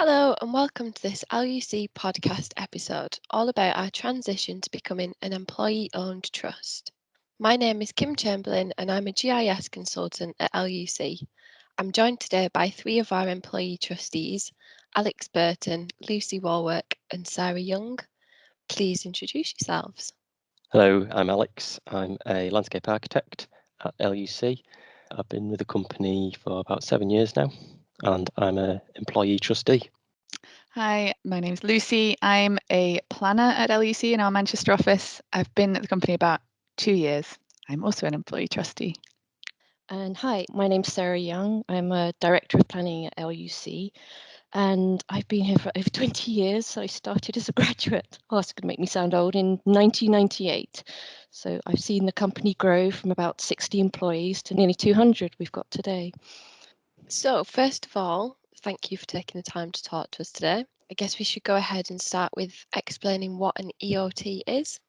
Hello and welcome to this LUC podcast episode, all about our transition to becoming an employee-owned trust. My name is Kim Chamberlain and I'm a GIS consultant at LUC. I'm joined today by three of our employee trustees, Alex Burton, Lucy Warwick and Sarah Young. Please introduce yourselves. Hello, I'm Alex. I'm a landscape architect at LUC. I've been with the company for about 7 years now, and I'm an employee trustee. Hi, my name's Lucy. I'm a planner at LUC in our Manchester office. I've been at the company about 2 years. I'm also an employee trustee. And hi, my name's Sarah Young. I'm a Director of Planning at LUC, and I've been here for over 20 years. I started as a graduate, it's going to make me sound old, in 1998. So I've seen the company grow from about 60 employees to nearly 200 we've got today. So first of all, thank you for taking the time to talk to us today. I guess we should go ahead and start with explaining what an EOT is.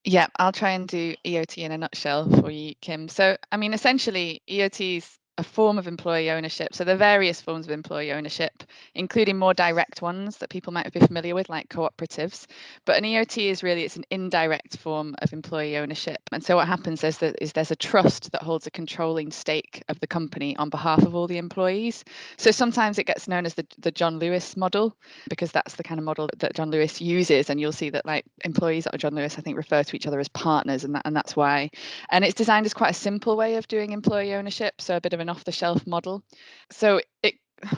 Yeah, I'll try and do EOT in a nutshell for you, Kim. So, essentially, EOT is a form of employee ownership. So there are various forms of employee ownership, including more direct ones that people might be familiar with, like cooperatives. But an EOT it's an indirect form of employee ownership. And so what happens is there's a trust that holds a controlling stake of the company on behalf of all the employees. So sometimes it gets known as the John Lewis model, because that's the kind of model that John Lewis uses. And you'll see that like employees at John Lewis, I think, refer to each other as partners, and that's why. And it's designed as quite a simple way of doing employee ownership, so a bit of an off-the-shelf model. So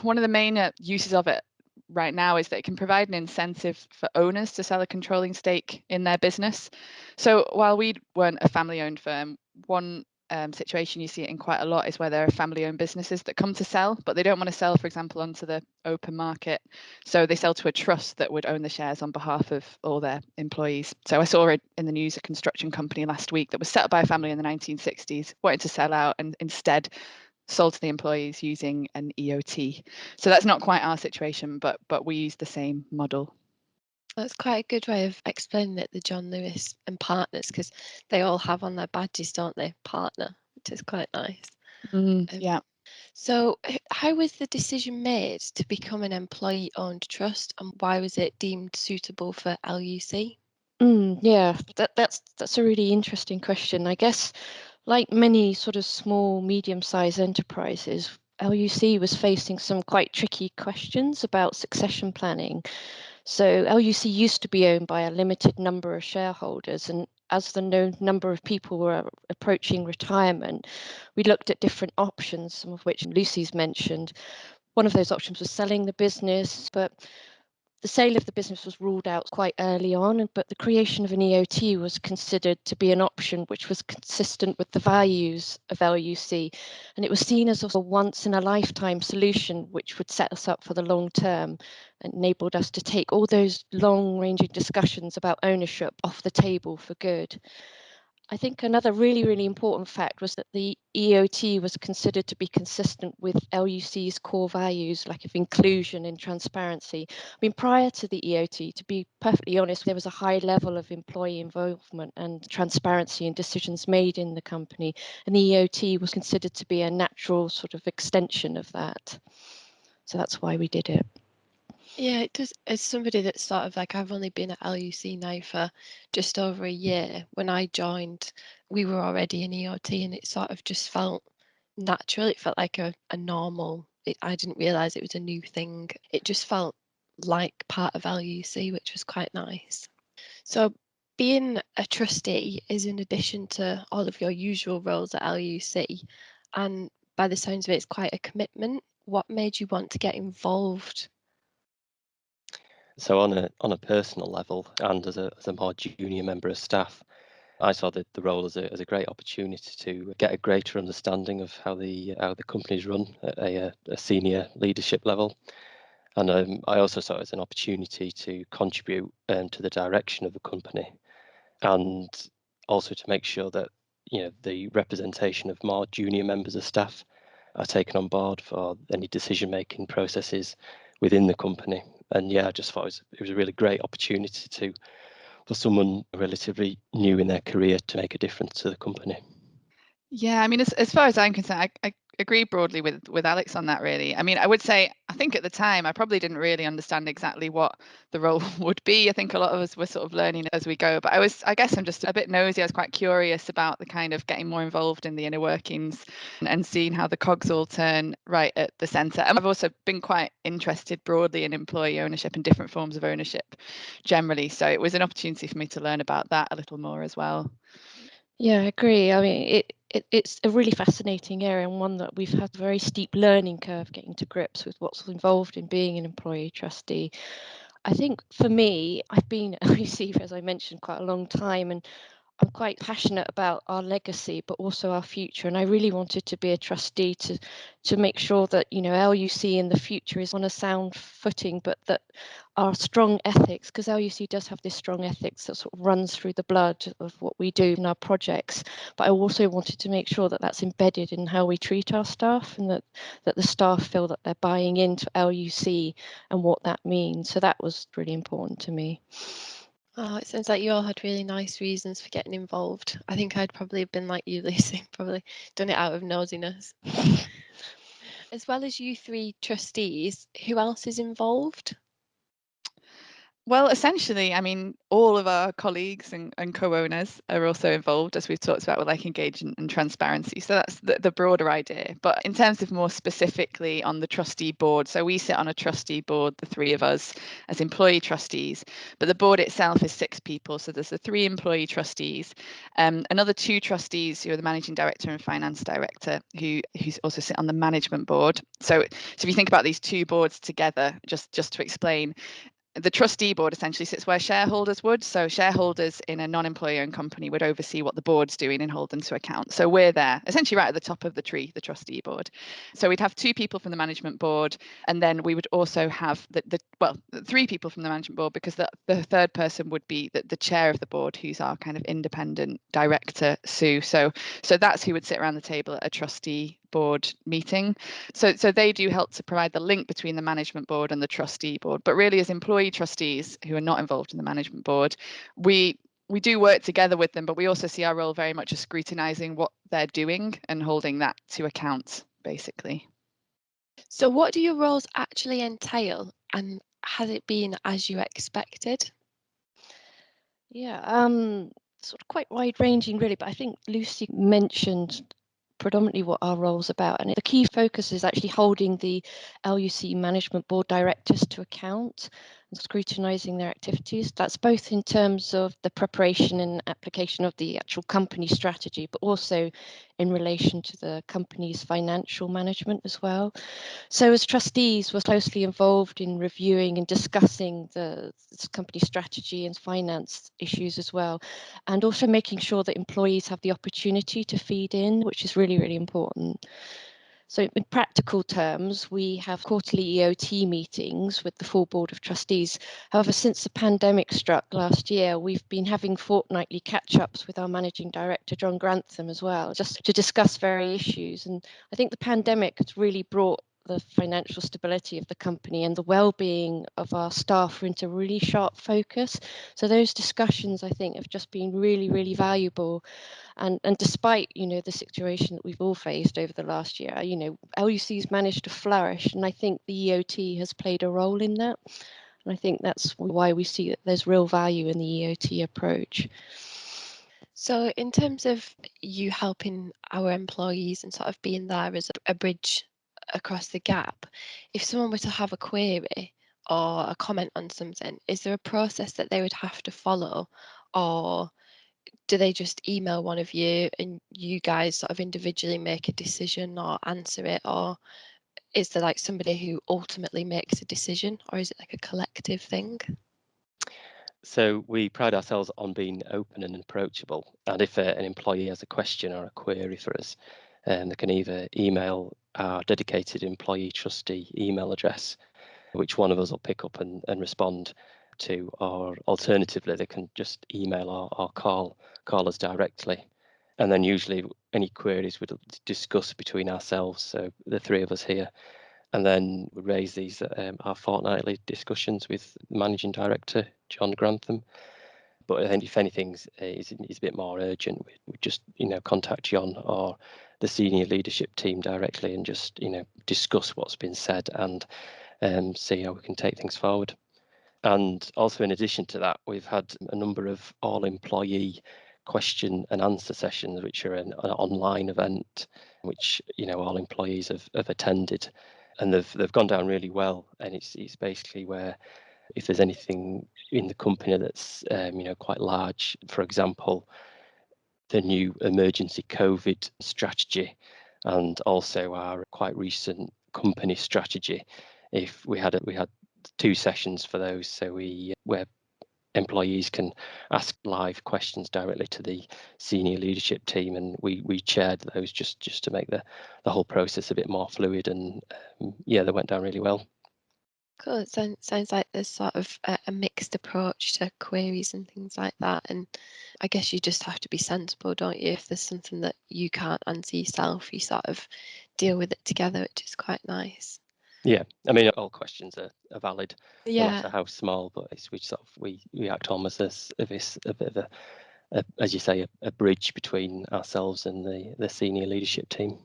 one of the main uses of it right now is that it can provide an incentive for owners to sell a controlling stake in their business. So while we weren't a family-owned firm, one situation you see it in quite a lot is where there are family-owned businesses that come to sell, but they don't want to sell, for example, onto the open market. So they sell to a trust that would own the shares on behalf of all their employees. So I saw it in the news, a construction company last week that was set up by a family in the 1960s, wanted to sell out and instead sold to the employees using an EOT. So that's not quite our situation, but we use the same model. That's quite a good way of explaining it, the John Lewis and partners, because they all have on their badges, don't they? Partner, which is quite nice. Yeah. So how was the decision made to become an employee-owned trust, and why was it deemed suitable for LUC? Yeah, that's a really interesting question. I guess, like many sort of small, medium-sized enterprises, LUC was facing some quite tricky questions about succession planning. So LUC used to be owned by a limited number of shareholders, and as the number of people were approaching retirement, we looked at different options, some of which Lucy's mentioned. One of those options was selling the business, but the sale of the business was ruled out quite early on, but the creation of an EOT was considered to be an option which was consistent with the values of LUC, and it was seen as a once-in-a-lifetime solution which would set us up for the long term and enabled us to take all those long-ranging discussions about ownership off the table for good. I think another really, really important fact was that the EOT was considered to be consistent with LUC's core values, like of inclusion and transparency. I mean, prior to the EOT, to be perfectly honest, there was a high level of employee involvement and transparency in decisions made in the company, and the EOT was considered to be a natural sort of extension of that. So that's why we did it. Yeah, it does. As somebody that's sort of like, I've only been at LUC now for just over a year. When I joined, we were already in EOT, and it sort of just felt natural. It felt like a normal, I didn't realise it was a new thing. It just felt like part of LUC, which was quite nice. So being a trustee is in addition to all of your usual roles at LUC, and by the sounds of it, it's quite a commitment. What made you want to get involved? So on a personal level, and as a more junior member of staff, I saw the role as a great opportunity to get a greater understanding of how the company's run at a senior leadership level. And I also saw it as an opportunity to contribute to the direction of the company, and also to make sure that the representation of more junior members of staff are taken on board for any decision-making processes within the company. And yeah, I just thought it was a really great opportunity for someone relatively new in their career to make a difference to the company. Yeah, I mean, as far as I'm concerned, agree broadly with Alex on that, really. I mean, I would say, I think at the time, I probably didn't really understand exactly what the role would be. I think a lot of us were sort of learning as we go, but I guess I'm just a bit nosy. I was quite curious about the kind of getting more involved in the inner workings and seeing how the cogs all turn right at the centre. And I've also been quite interested broadly in employee ownership and different forms of ownership generally. So it was an opportunity for me to learn about that a little more as well. Yeah, I agree. I mean, it's a really fascinating area, and one that we've had a very steep learning curve getting to grips with what's involved in being an employee trustee. I think for me, I've been at LUC, as I mentioned, quite a long time, and I'm quite passionate about our legacy, but also our future. And I really wanted to be a trustee to make sure that, you know, LUC in the future is on a sound footing, but that our strong ethics, because LUC does have this strong ethics that sort of runs through the blood of what we do in our projects. But I also wanted to make sure that that's embedded in how we treat our staff, and that the staff feel that they're buying into LUC and what that means. So that was really important to me. Oh, it sounds like you all had really nice reasons for getting involved. I think I'd probably have been like you, Lucy, probably done it out of nosiness. As well as you three trustees, who else is involved? Well, essentially, I mean, all of our colleagues and co-owners are also involved, as we've talked about, with like engagement and transparency. So that's the broader idea. But in terms of more specifically on the trustee board, so we sit on a trustee board, the three of us as employee trustees, but the board itself is 6 people. So there's the 3 employee trustees, another 2 trustees who are the managing director and finance director, who's also sit on the management board. So if you think about these 2 boards together, just to explain, the trustee board essentially sits where shareholders would. So shareholders in a non-employee owned company would oversee what the board's doing and hold them to account. So we're there essentially right at the top of the tree, the trustee board. So we'd have 2 people from the management board, and then we would also have the 3 people from the management board, because the third person would be the chair of the board, who's our kind of independent director, Sue. So that's who would sit around the table at a trustee board meeting. So they do help to provide the link between the management board and the trustee board. But really, as employee trustees who are not involved in the management board, we do work together with them, but we also see our role very much as scrutinizing what they're doing and holding that to account, basically. So what do your roles actually entail, and has it been as you expected? Yeah, sort of quite wide ranging really, but I think Lucy mentioned predominantly what our role's about, and the key focus is actually holding the LUC management board directors to account and scrutinising their activities. That's both in terms of the preparation and application of the actual company strategy, but also in relation to the company's financial management as well. So as trustees, we're closely involved in reviewing and discussing the company strategy and finance issues as well, and also making sure that employees have the opportunity to feed in, which is really, really important. So in practical terms, we have quarterly EOT meetings with the full board of trustees. However, since the pandemic struck last year, we've been having fortnightly catch-ups with our managing director, John Grantham, as well, just to discuss various issues. And I think the pandemic has really brought the financial stability of the company and the well-being of our staff into really sharp focus. So those discussions, I think, have just been really, really valuable. And despite, you know, the situation that we've all faced over the last year, you know, LUC's managed to flourish, and I think the EOT has played a role in that. And I think that's why we see that there's real value in the EOT approach. So in terms of you helping our employees and sort of being there as a bridge across the gap, if someone were to have a query or a comment on something, is there a process that they would have to follow, or do they just email one of you and you guys sort of individually make a decision or answer it, or is there like somebody who ultimately makes a decision, or is it like a collective thing? So we pride ourselves on being open and approachable, and if an employee has a question or a query for us, they can either email our dedicated employee trustee email address, which one of us will pick up and respond to, or alternatively they can just email or call us directly. And then usually any queries we'd discuss between ourselves, so the 3 of us here, and then we raise these our fortnightly discussions with the managing director, John Grantham. But I think if anything is a bit more urgent, we just contact John or the senior leadership team directly and just, discuss what's been said and see how we can take things forward. And also, in addition to that, we've had a number of all-employee question and answer sessions, which are an online event, which all employees have attended, and they've gone down really well. And it's basically where, if there's anything in the company that's quite large, for example, the new emergency COVID strategy, and also our quite recent company strategy. If we had 2 sessions for those, so where employees can ask live questions directly to the senior leadership team, and we chaired those just to make the whole process a bit more fluid, and they went down really well. Cool. It sounds like there's sort of a mixed approach to queries and things like that. And I guess you just have to be sensible, don't you? If there's something that you can't answer yourself, you sort of deal with it together, which is quite nice. Yeah, I mean, all questions are valid, no Yeah. matter how small. But we act almost as a bit of a, as you say, a bridge between ourselves and the senior leadership team.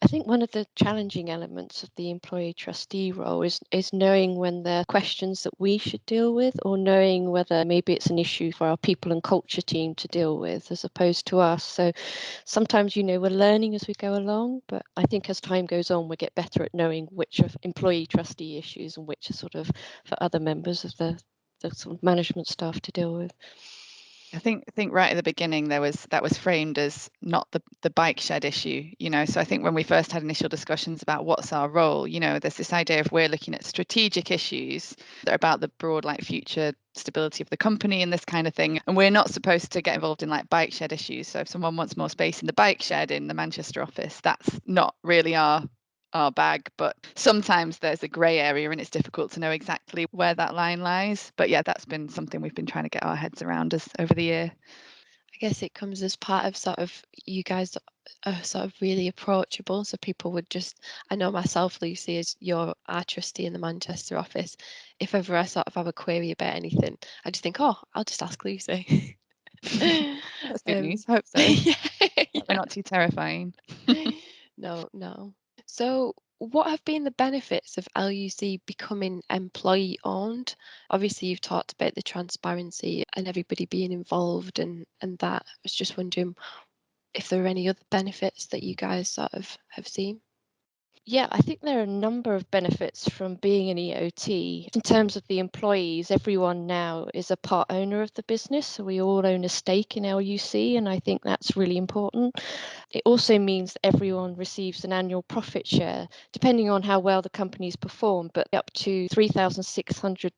I think one of the challenging elements of the employee trustee role is knowing when there are questions that we should deal with, or knowing whether maybe it's an issue for our people and culture team to deal with as opposed to us. So sometimes, we're learning as we go along, but I think as time goes on, we get better at knowing which are employee trustee issues and which are sort of for other members of the sort of management staff to deal with. I think right at the beginning that was framed as not the bike shed issue, so I think when we first had initial discussions about what's our role, there's this idea of we're looking at strategic issues that are about the broad future stability of the company and this kind of thing, and we're not supposed to get involved in bike shed issues. So if someone wants more space in the bike shed in the Manchester office, that's not really our bag, but sometimes there's a grey area and it's difficult to know exactly where that line lies. But yeah, that's been something we've been trying to get our heads around over the year. I guess it comes as part of sort of, you guys are sort of really approachable, so people would just, I know myself, Lucy, as you're our trustee in the Manchester office, if ever I sort of have a query about anything, I just think, oh, I'll just ask Lucy. That's good news. Hope so. Yeah. We're not too terrifying. No. So what have been the benefits of LUC becoming employee owned? Obviously, you've talked about the transparency and everybody being involved and that. I was just wondering if there are any other benefits that you guys sort of have seen. Yeah, I think there are a number of benefits from being an EOT. In terms of the employees, everyone now is a part owner of the business, so we all own a stake in LUC, and I think that's really important. It also means that everyone receives an annual profit share, depending on how well the company's performed, but up to £3,600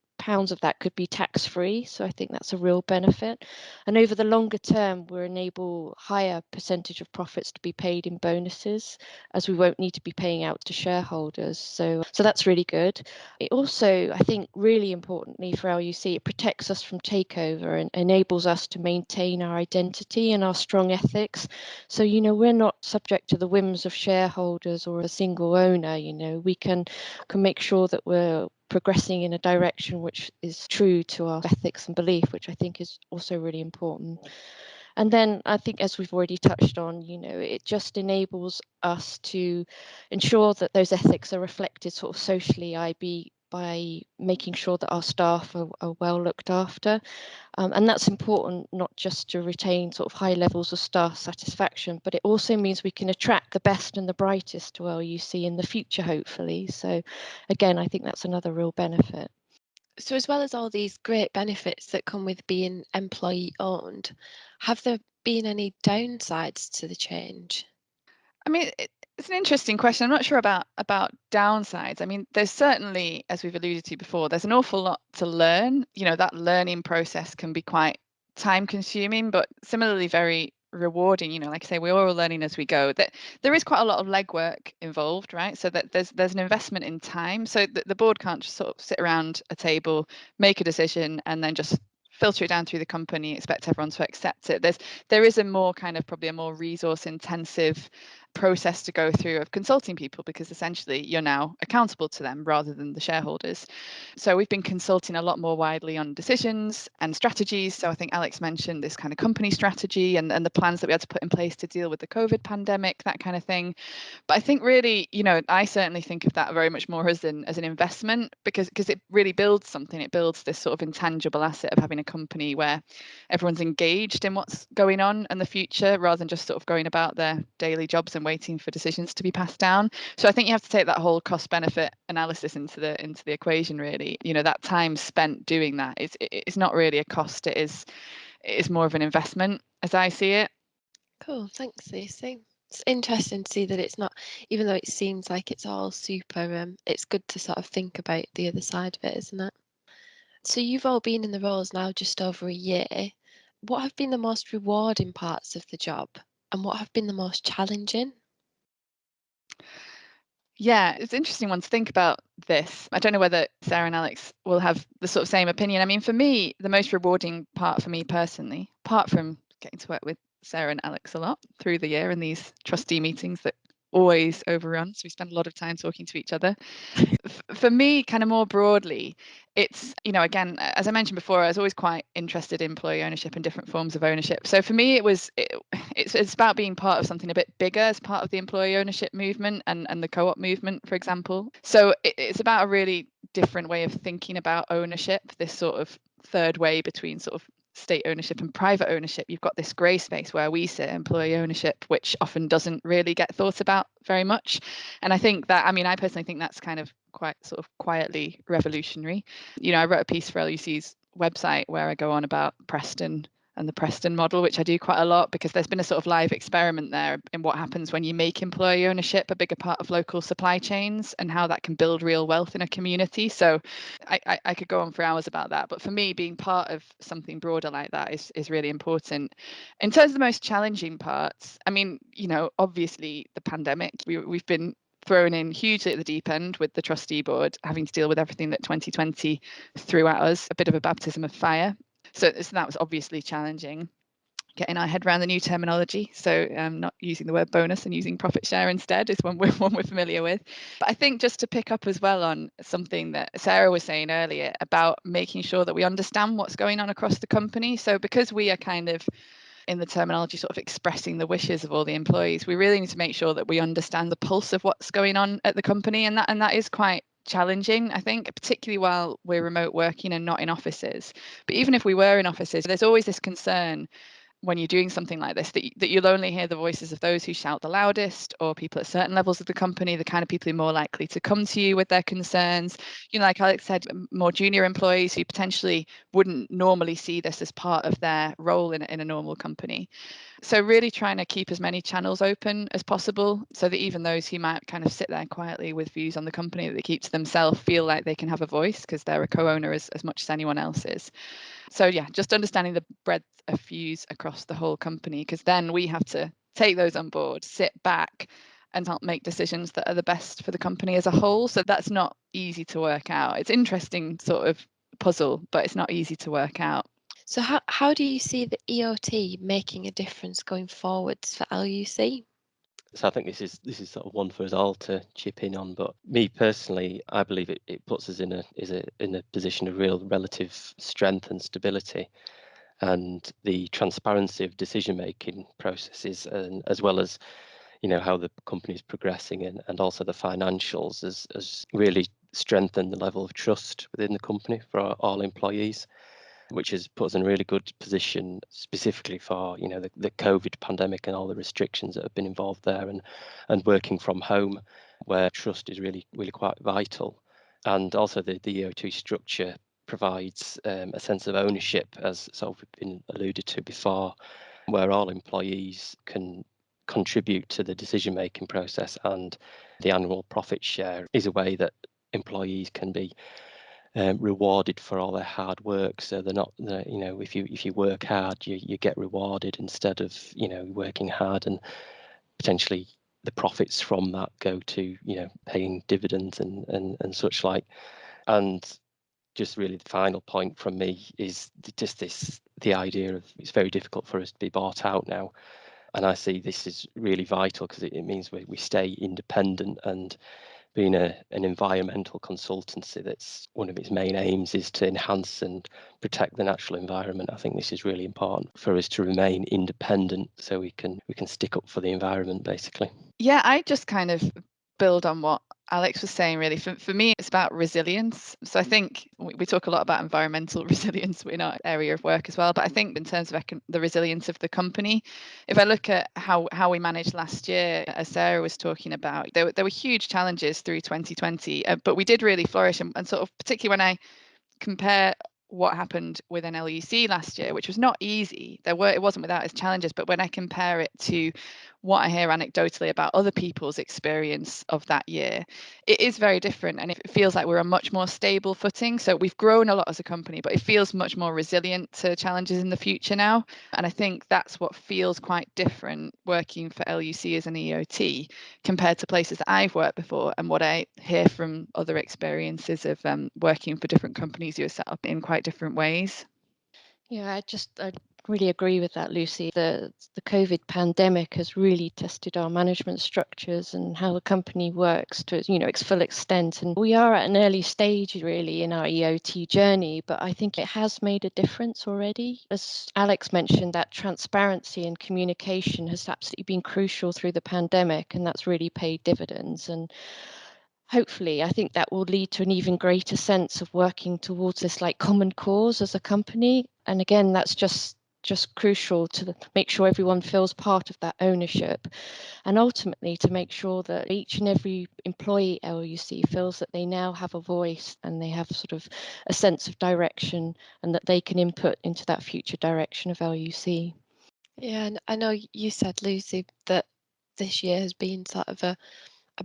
of that could be tax-free, so I think that's a real benefit. And over the longer term, we'll enable higher percentage of profits to be paid in bonuses, as we won't need to be paying out to shareholders. So that's really good. It also, I think, really importantly for LUC, it protects us from takeover and enables us to maintain our identity and our strong ethics. So, we're not subject to the whims of shareholders or a single owner. We can make sure that we're progressing in a direction which is true to our ethics and belief, which I think is also really important. And then I think, as we've already touched on, it just enables us to ensure that those ethics are reflected sort of socially, by making sure that our staff are well looked after. And that's important not just to retain sort of high levels of staff satisfaction, but it also means we can attract the best and the brightest to LUC in the future, hopefully. So again, I think that's another real benefit. So as well as all these great benefits that come with being employee owned, have there been any downsides to the change? I mean, it's an interesting question. I'm not sure about downsides. I mean, there's certainly, as we've alluded to before, there's an awful lot to learn. That learning process can be quite time consuming, but similarly very rewarding. Like I say, we're all learning as we go. That there is quite a lot of legwork involved, right? So that there's an investment in time. So the board can't just sort of sit around a table, make a decision, and then just filter it down through the company, expect everyone to accept it. There is a more kind of probably a more resource intensive process to go through of consulting people, because essentially you're now accountable to them rather than the shareholders. So we've been consulting a lot more widely on decisions and strategies. So I think Alex mentioned this kind of company strategy and the plans that we had to put in place to deal with the COVID pandemic, that kind of thing. But I think really, I certainly think of that very much more as an investment, because it really builds something. It builds this sort of intangible asset of having a company where everyone's engaged in what's going on in the future, rather than just sort of going about their daily jobs and waiting for decisions to be passed down. So I think you have to take that whole cost benefit analysis into the equation, really. That time spent doing that is not really a cost. It is more of an investment, as I see it. Cool, thanks, Lucy. It's interesting to see that it's not, even though it seems like it's all super, it's good to sort of think about the other side of it, isn't it? So you've all been in the roles now just over a year. What have been the most rewarding parts of the job, and what have been the most challenging? Yeah, it's an interesting one to think about this. I don't know whether Sarah and Alex will have the sort of same opinion. I mean, for me, the most rewarding part for me personally, apart from getting to work with Sarah and Alex a lot through the year in these trustee meetings that always overrun, so we spend a lot of time talking to each other. For me, kind of more broadly, it's, again, as I mentioned before, I was always quite interested in employee ownership and different forms of ownership. So for me, it's about being part of something a bit bigger as part of the employee ownership movement and the co-op movement, for example. So it's about a really different way of thinking about ownership, this sort of third way between sort of state ownership and private ownership. You've got this grey space where we sit, employee ownership, which often doesn't really get thought about very much. And I think that, I personally think that's kind of quite sort of quietly revolutionary. I wrote a piece for LUC's website where I go on about Preston and the Preston model, which I do quite a lot, because there's been a sort of live experiment there in what happens when you make employee ownership a bigger part of local supply chains and how that can build real wealth in a community. So I could go on for hours about that. But for me, being part of something broader like that is really important. In terms of the most challenging parts, obviously the pandemic, we've been thrown in hugely at the deep end with the Trustee Board, having to deal with everything that 2020 threw at us, a bit of a baptism of fire. So that was obviously challenging, getting our head around the new terminology. So not using the word bonus and using profit share instead is one we're familiar with. But I think just to pick up as well on something that Sarah was saying earlier about making sure that we understand what's going on across the company. So because we are kind of, in the terminology, sort of expressing the wishes of all the employees, we really need to make sure that we understand the pulse of what's going on at the company, and that is quite challenging, I think, particularly while we're remote working and not in offices. But even if we were in offices, there's always this concern when you're doing something like this that you'll only hear the voices of those who shout the loudest, or people at certain levels of the company, the kind of people who are more likely to come to you with their concerns. Like Alex said, more junior employees who potentially wouldn't normally see this as part of their role in a normal company. So really trying to keep as many channels open as possible, so that even those who might kind of sit there quietly with views on the company that they keep to themselves feel like they can have a voice, because they're a co-owner as much as anyone else is. So yeah, just understanding the breadth of views across the whole company, because then we have to take those on board, sit back and help make decisions that are the best for the company as a whole. So that's not easy to work out. It's interesting sort of puzzle, but it's not easy to work out. So how do you see the EOT making a difference going forwards for LUC? So I think this is sort of one for us all to chip in on. But me personally, I believe it puts us in a position of real relative strength and stability, and the transparency of decision making processes, and as well as how the company is progressing, and also the financials has really strengthened the level of trust within the company for all employees, which has put us in a really good position specifically for the COVID pandemic and all the restrictions that have been involved there, and working from home, where trust is really quite vital. And also the EOT structure provides a sense of ownership, as sort of been alluded to before, where all employees can contribute to the decision making process, and the annual profit share is a way that employees can be rewarded for all their hard work. So they're not, if you work hard, you get rewarded, instead of working hard and potentially the profits from that go to paying dividends and such like. And just really the final point from me is just the idea of, it's very difficult for us to be bought out now, And I see this is really vital because it means we stay independent, and being an environmental consultancy, that's one of its main aims is to enhance and protect the natural environment. I think this is really important for us to remain independent so we can stick up for the environment, basically. Yeah, I just kind of build on what Alex was saying, really. For me, it's about resilience. So I think we talk a lot about environmental resilience in our area of work as well. But I think in terms of the resilience of the company, if I look at how we managed last year, as Sarah was talking about, there were huge challenges through 2020, but we did really flourish. And sort of particularly when I compare what happened with an LUC last year, which was not easy. It wasn't without its challenges, but when I compare it to what I hear anecdotally about other people's experience of that year, it is very different, and it feels like we're on much more stable footing. So we've grown a lot as a company, but it feels much more resilient to challenges in the future now. And I think that's what feels quite different working for LUC as an EOT compared to places that I've worked before, and what I hear from other experiences of working for different companies who are set up in quite different ways. Yeah, I really agree with that, Lucy. The COVID pandemic has really tested our management structures and how the company works to its full extent. And we are at an early stage really in our EOT journey, but I think it has made a difference already. As Alex mentioned, that transparency and communication has absolutely been crucial through the pandemic, and that's really paid dividends. And hopefully, I think that will lead to an even greater sense of working towards this common cause as a company. And again, that's just crucial to make sure everyone feels part of that ownership, and ultimately to make sure that each and every employee at LUC feels that they now have a voice and they have sort of a sense of direction, and that they can input into that future direction of LUC. Yeah, and I know you said, Lucy, that this year has been sort of a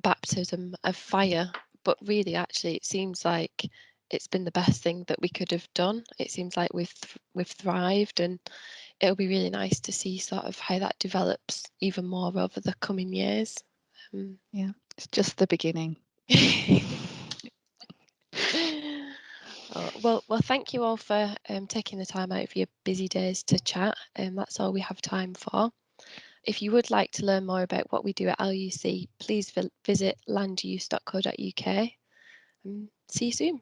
baptism of fire, but really actually it seems like it's been the best thing that we could have done. It seems like we've thrived, and it'll be really nice to see sort of how that develops even more over the coming years. Yeah, it's just the beginning. Well, thank you all for taking the time out of your busy days to chat, and that's all we have time for. If you would like to learn more about what we do at LUC, please visit landuse.co.uk. See you soon.